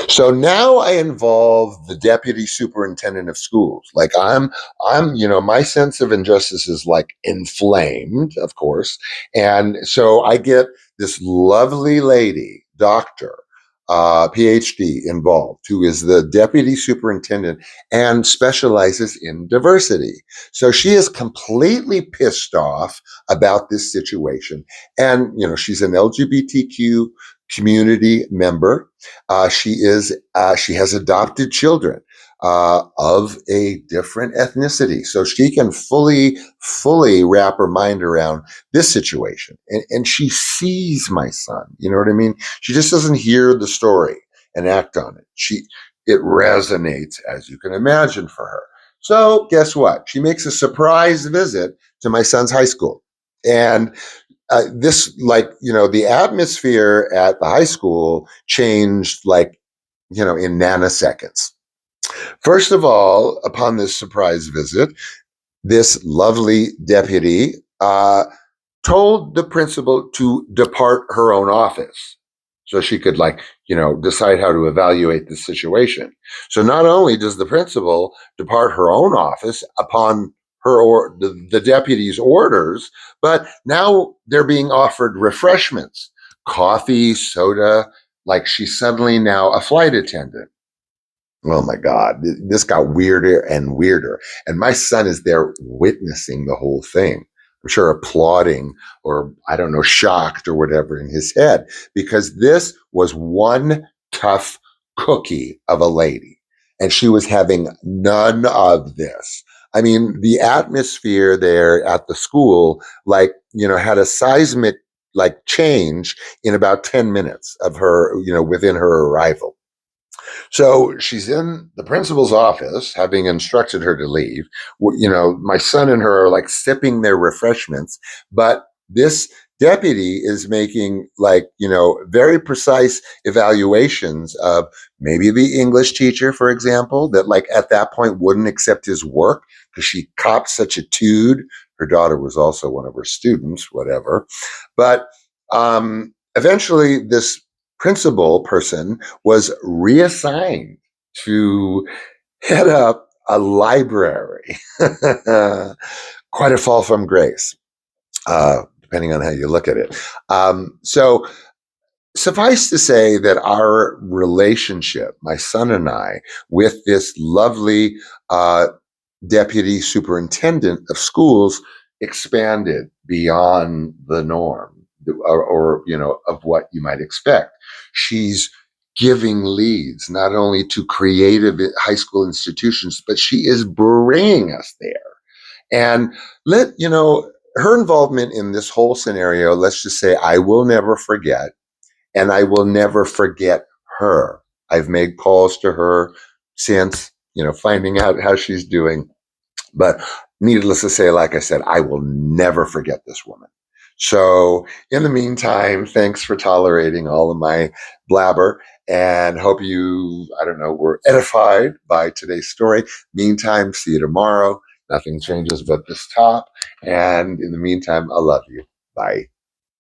So now I involve the deputy superintendent of schools. Like my sense of injustice is like inflamed, of course. And so I get this lovely lady, doctor, PhD involved, who is the deputy superintendent and specializes in diversity. So she is completely pissed off about this situation. And, she's an LGBTQ community member. She has adopted children of a different ethnicity, so she can fully wrap her mind around this situation, and she sees my son. You know what I mean? She just doesn't hear the story and act on it. It resonates, as you can imagine, for her. So guess what? She makes a surprise visit to my son's high school, and the atmosphere at the high school changed in nanoseconds. First of all, upon this surprise visit, this lovely deputy told the principal to depart her own office so she could decide how to evaluate the situation. So not only does the principal depart her own office upon her or the deputy's orders, but now they're being offered refreshments, coffee, soda, like she's suddenly now a flight attendant. Oh my God, this got weirder and weirder. And my son is there witnessing the whole thing. I'm sure applauding or, I don't know, shocked or whatever in his head, because this was one tough cookie of a lady. And she was having none of this. I mean, the atmosphere there at the school, had a seismic change in about 10 minutes of her, within her arrival. So she's in the principal's office, having instructed her to leave. My son and her are sipping their refreshments, but this deputy is making very precise evaluations of maybe the English teacher, for example, that at that point wouldn't accept his work because she copped such a tude. Her daughter was also one of her students, whatever. But eventually this principal person was reassigned to head up a library. Quite a fall from grace, depending on how you look at it. So suffice to say that our relationship, my son and I, with this lovely deputy superintendent of schools expanded beyond the norm or of what you might expect. She's giving leads not only to creative high school institutions, but she is bringing us there. And her involvement in this whole scenario, let's just say I will never forget, and I will never forget her. I've made calls to her since, finding out how she's doing. But needless to say, like I said, I will never forget this woman. So in the meantime, thanks for tolerating all of my blabber, and hope you, I don't know, were edified by today's story. Meantime, see you tomorrow. Nothing changes but this top. And in the meantime, I love you. Bye.